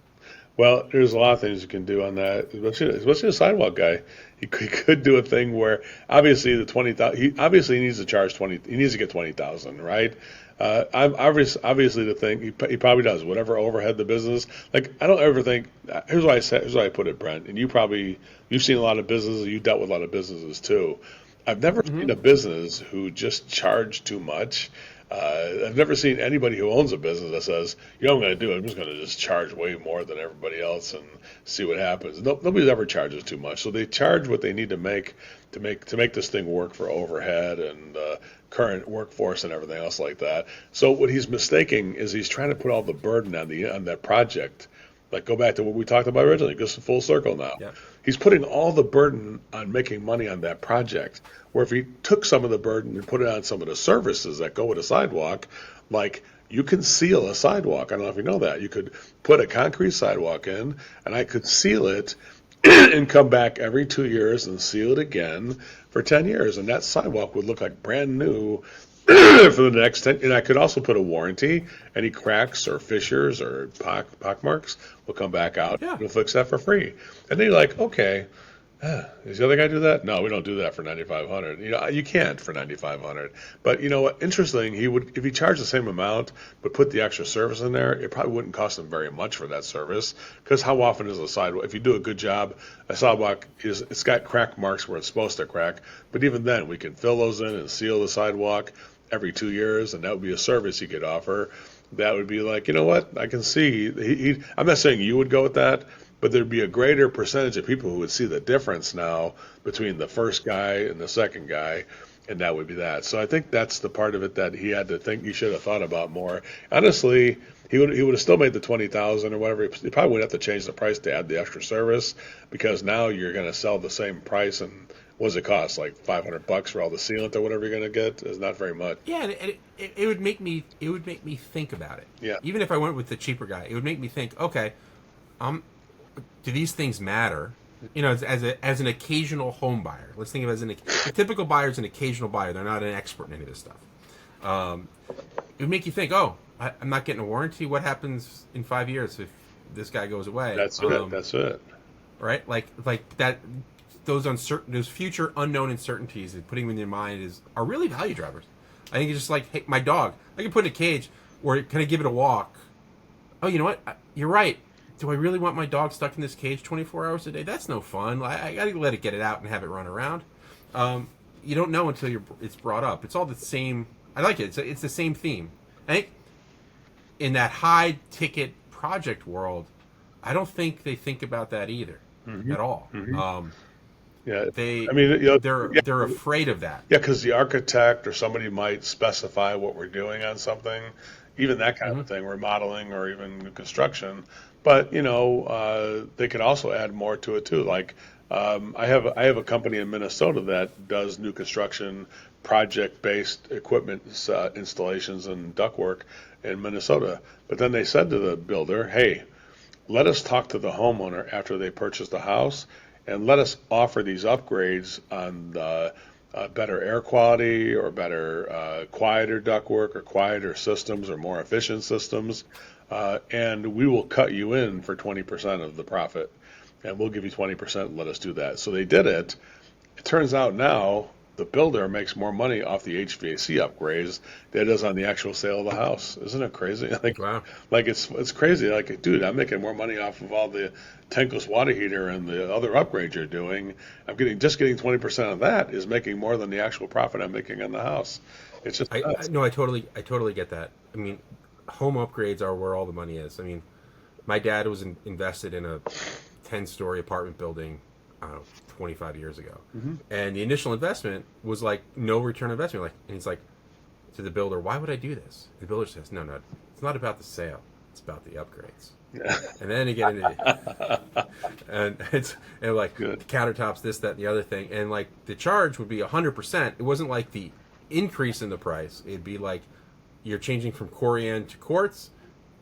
Well, there's a lot of things you can do on that, especially a sidewalk guy. He could do a thing where obviously the 20,000. He obviously needs to charge 20. He needs to get 20,000, right? Obviously the thing he probably does whatever overhead the business. Like I don't ever think. Here's what I put it, Brent. And you've seen a lot of businesses. You dealt with a lot of businesses too. I've never seen a business who just charged too much. I've never seen anybody who owns a business that says, what I'm going to do, I'm just going to just charge way more than everybody else and see what happens. Nobody ever charges too much. So they charge what they need to make this thing work for overhead and current workforce and everything else like that. So what he's mistaking is he's trying to put all the burden on that project. Like go back to what we talked about originally, just full circle now. Yeah. He's putting all the burden on making money on that project, where if he took some of the burden and put it on some of the services that go with a sidewalk, like you can seal a sidewalk. I don't know if you know that. You could put a concrete sidewalk in, and I could seal it and come back every 2 years and seal it again for 10 years. And that sidewalk would look like brand new for the next 10. And I could also put a warranty. Any cracks or fissures or pock marks will come back out. Yeah. We'll fix that for free. And then you're like, okay, does the other guy do that? No, we don't do that for $9,500. You can't for $9,500. But you know what? Interesting. He would, if he charged the same amount but put the extra service in there, it probably wouldn't cost him very much for that service. Because how often is a sidewalk? If you do a good job, a sidewalk it's got crack marks where it's supposed to crack. But even then, we can fill those in and seal the sidewalk every 2 years, and that would be a service you could offer. that would be like, you know what, I can see. I'm not saying you would go with that, but there'd be a greater percentage of people who would see the difference now between the first guy and the second guy, and that would be that. So I think that's the part of it that he had to think he should have thought about more. Honestly, he would have still made the 20,000 or whatever. He probably would have to change the price to add the extra service, because now you're going to sell the same price. And what does it cost? Like $500 for all the sealant or whatever you're going to get? It's not very much. Yeah, and it would make me think about it. Yeah. Even if I went with the cheaper guy, it would make me think. Okay, do these things matter? You know, as an occasional home buyer. Let's think of it as a typical buyer is an occasional buyer. They're not an expert in any of this stuff. It would make you think, oh, I'm not getting a warranty. What happens in 5 years if this guy goes away? That's it. That's it. Right? Like that. Those future unknown uncertainties and putting them in your mind are really value drivers. I think it's just like, hey, my dog, I can put in a cage, or can I give it a walk? Oh, you know what? You're right. Do I really want my dog stuck in this cage 24 hours a day? That's no fun. I got to let it get it out and have it run around. You don't know until it's brought up. It's all the same. I like it. It's the same theme. I think in that high ticket project world, I don't think they think about that either at all. Mm-hmm. They're afraid of that. Yeah, because the architect or somebody might specify what we're doing on something, even that kind of thing, remodeling or even new construction. But they could also add more to it too. Like I have a company in Minnesota that does new construction, project-based equipment installations and ductwork in Minnesota. But then they said to the builder, "Hey, let us talk to the homeowner after they purchase the house, and let us offer these upgrades on better air quality or better quieter ductwork or quieter systems or more efficient systems, and we will cut you in for 20% of the profit, and we'll give you 20% and let us do that." So they did it. It turns out now the builder makes more money off the HVAC upgrades than it does on the actual sale of the house. Isn't it crazy? Wow. Like it's crazy. Like, dude, I'm making more money off of all the tankless water heater and the other upgrades you're doing. I'm getting 20% of that is making more than the actual profit I'm making on the house. It's just I totally get that. I mean, home upgrades are where all the money is. I mean, my dad was invested in a 10-story apartment building, I don't know, 25 years ago. And the initial investment was like no return investment. And he's like to the builder, "Why would I do this?" The builder says, No, it's not about the sale. It's about the upgrades. Yeah. And then you get into and like the countertops, this, that, and the other thing. And like the charge would be 100%. It wasn't like the increase in the price. It'd be like you're changing from Corian to quartz.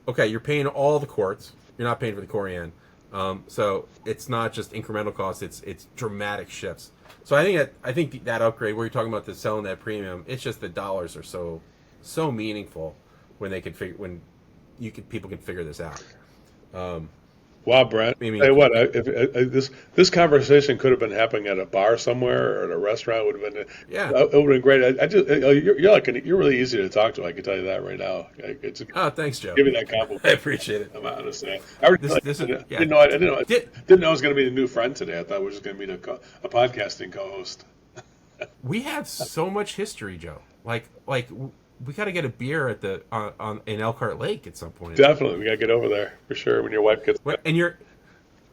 Okay, you're paying all the quartz. You're not paying for the Corian. So it's not just incremental costs; it's dramatic shifts. So I think that upgrade, where you're talking about the selling that premium, it's just the dollars are so meaningful when people can figure this out. Wow, Brent. I mean, hey, what? If this conversation could have been happening at a bar somewhere or at a restaurant, would have been. Yeah, it would have been great. You're really easy to talk to. I can tell you that right now. Thanks, Joe. Give me that compliment. I appreciate it. I'm honestly. Didn't know I was going to be the new friend today. I thought we were just going to be a podcasting co-host. We have so much history, Joe. Like we got to get a beer at in Elkhart Lake at some point. Definitely, we got to get over there for sure when your wife gets back. And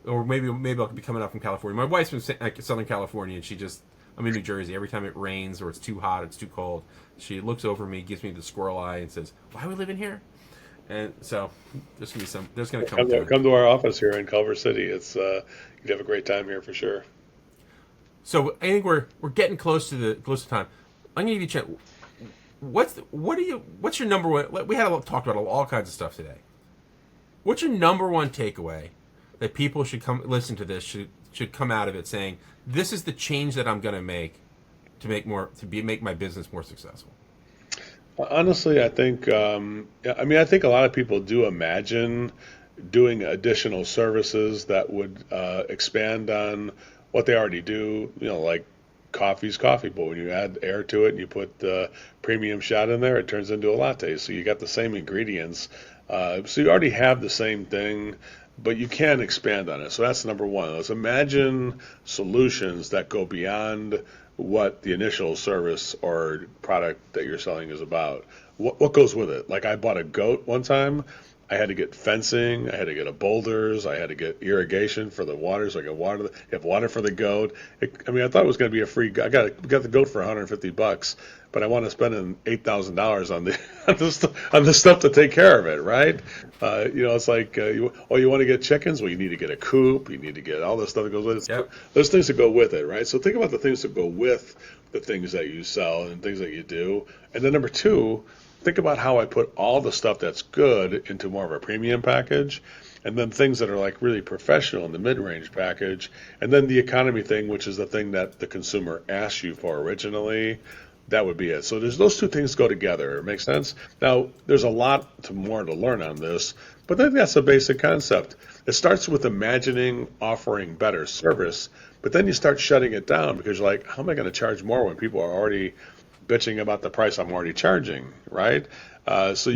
or maybe I'll be coming up from California. My wife's from Southern California, and I'm in New Jersey. Every time it rains or it's too hot, it's too cold, she looks over me, gives me the squirrel eye, and says, "Why are we living here?" And so there's gonna come to our office here in Culver City. It's you'd have a great time here for sure. So I think we're getting close to time. I'm gonna give you a chance. What's your number one? We had talked about all kinds of stuff today. What's your number one takeaway that people should come listen to this should come out of it saying, this is the change that I'm going to make to make my business more successful? Honestly, I think I think a lot of people do imagine doing additional services that would expand on what they already do. Like coffee's coffee, but when you add air to it and you put the premium shot in there, it turns into a latte. So you got the same ingredients. So you already have the same thing, but you can expand on it. So that's number one. Let's imagine solutions that go beyond what the initial service or product that you're selling is about. what goes with it. Like I bought a goat one time. I had to get fencing. I had to get a boulders. I had to get irrigation for the water, so I could have water for the goat. I thought it was going to be a free. Got the goat for $150, but I want to spend $8,000 on the on the stuff to take care of it, right? It's like you want to get chickens. Well, you need to get a coop. You need to get all this stuff that goes with it. Yep. Those things that go with it, right? So think about the things that go with the things that you sell and things that you do. And then number two, think about how I put all the stuff that's good into more of a premium package, and then things that are like really professional in the mid-range package, and then the economy thing, which is the thing that the consumer asked you for originally. That would be it. So there's those two things go together. Make sense? Now, there's a lot more to learn on this, but I think that's a basic concept. It starts with imagining offering better service, but then you start shutting it down because you're like, how am I going to charge more when people are already bitching about the price I'm already charging, right? So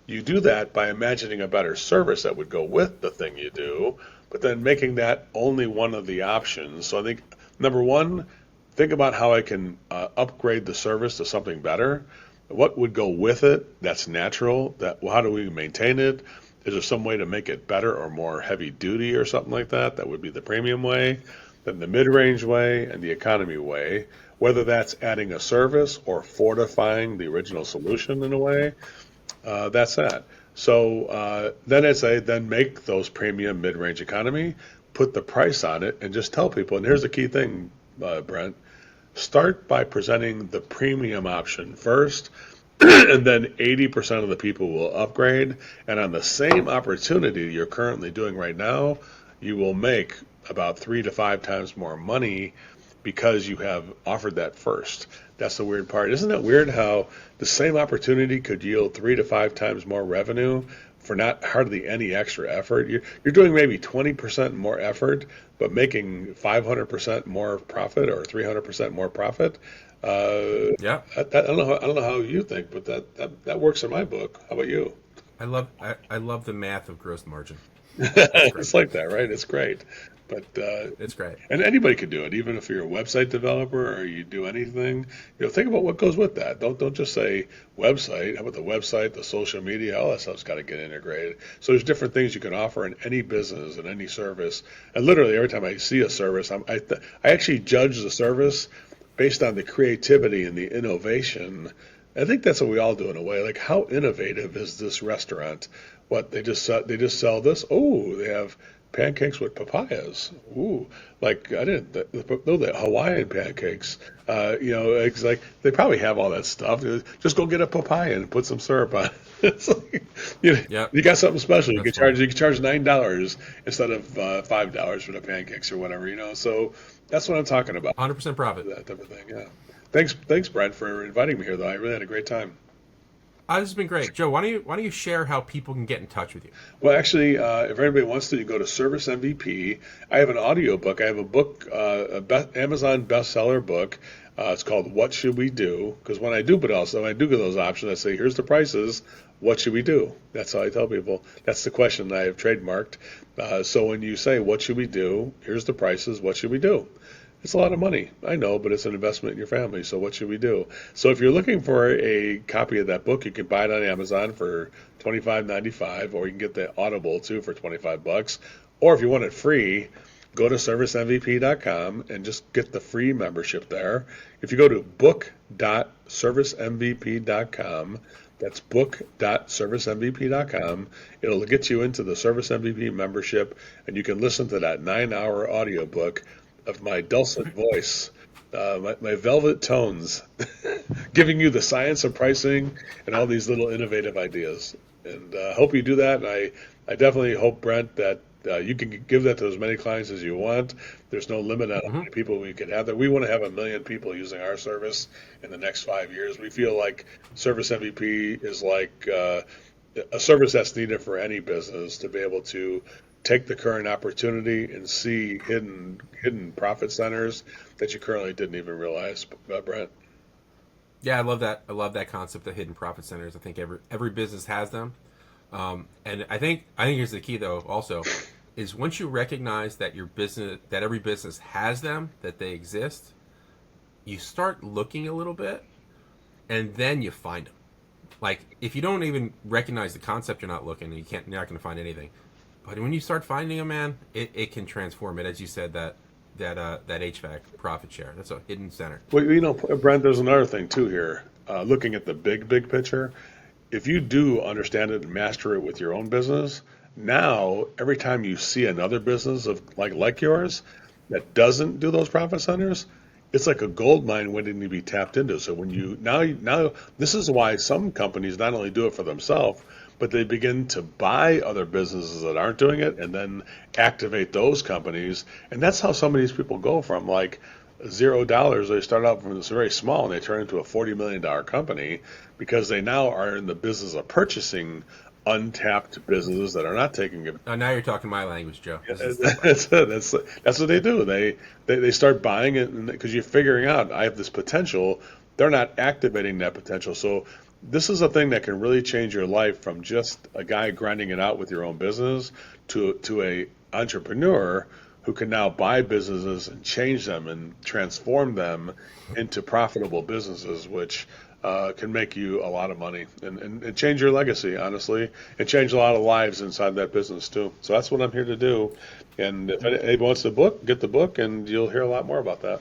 you do that by imagining a better service that would go with the thing you do, but then making that only one of the options. So I think number one, think about how I can upgrade the service to something better. What would go with it? That's natural. How do we maintain it? Is there some way to make it better or more heavy duty or something like that? That would be the premium way, then the mid-range way, and the economy way. Whether that's adding a service or fortifying the original solution in a way, that's that. So then I'd say then make those premium mid-range economy, put the price on it, and just tell people. And here's the key thing, Brent. Start by presenting the premium option first, and then 80% of the people will upgrade. And on the same opportunity you're currently doing right now, you will make about 3 to 5 times more money because you have offered that first. That's the weird part. Isn't it weird how the same opportunity could yield 3 to 5 times more revenue for not hardly any extra effort? You're doing maybe 20% more effort, but making 500% more profit or 300% more profit. Yeah. I don't know how you think, but that works in my book. How about you? I love the math of gross margin. It's like that, right? It's great. But it's great. And anybody could do it, even if you're a website developer or you do anything. Think about what goes with that. Don't just say website. How about the website, the social media, all that stuff's got to get integrated. So there's different things you can offer in any business and any service. And literally every time I see a service, I actually judge the service based on the creativity and the innovation. I think that's what we all do in a way. Like, how innovative is this restaurant? What they just sell this? Oh, they have pancakes with papayas. Ooh, like I didn't know that Hawaiian pancakes. It's like they probably have all that stuff. Just go get a papaya and put some syrup on. It's like, you got something special. You can charge $9 instead of $5 for the pancakes or whatever. So that's what I'm talking about. 100% profit. That type of thing. Yeah. Thanks, Brent, for inviting me here. Though I really had a great time. This has been great. Joe, why don't you share how people can get in touch with you? Well, actually, if anybody wants to, you go to Service MVP. I have an audio book. I have a book, Amazon bestseller book. It's called What Should We Do? Because when I do get those options, I say, here's the prices. What should we do? That's how I tell people. That's the question that I have trademarked. So when you say, what should we do? Here's the prices. What should we do? It's a lot of money, I know, but it's an investment in your family, so what should we do? So if you're looking for a copy of that book, you can buy it on Amazon for $25.95, or you can get the Audible, too, for $25. Or if you want it free, go to servicemvp.com and just get the free membership there. If you go to book.servicemvp.com, that's book.servicemvp.com, it'll get you into the Service MVP membership, and you can listen to that 9-hour audiobook of my dulcet voice, my velvet tones, giving you the science of pricing and all these little innovative ideas. And I hope you do that. And I definitely hope, Brent, that you can give that to as many clients as you want. There's no limit on how many people we can have there. We want to have 1 million people using our service in the next 5 years. We feel like Service MVP is like a service that's needed for any business to be able to take the current opportunity and see hidden profit centers that you currently didn't even realize, Brent. Yeah, I love that. I love that concept of hidden profit centers. I think every business has them, and I think here's the key though. Also, is once you recognize that every business has them, that they exist, you start looking a little bit, and then you find them. Like, if you don't even recognize the concept, you're not looking, and you're not going to find anything. But when you start finding them, man, it can transform it. As you said, that HVAC profit share, that's a hidden center. Well, you know, Brent, there's another thing too here. Looking at the big picture, if you do understand it and master it with your own business, now every time you see another business of like yours that doesn't do those profit centers, it's like a gold mine waiting to be tapped into. So when you now this is why some companies not only do it for themselves, but they begin to buy other businesses that aren't doing it and then activate those companies. And that's how some of these people go from like $0. They start out from this very small and they turn into a $40 million company because they now are in the business of purchasing untapped businesses that are not taking it. Now you're talking my language, Joe. That's what they do. They start buying it because you're figuring out I have this potential. They're not activating that potential. So this is a thing that can really change your life from just a guy grinding it out with your own business to a entrepreneur who can now buy businesses and change them and transform them into profitable businesses, which can make you a lot of money and change your legacy, honestly, and change a lot of lives inside that business too. So that's what I'm here to do. And if anybody wants the book, get the book, and you'll hear a lot more about that.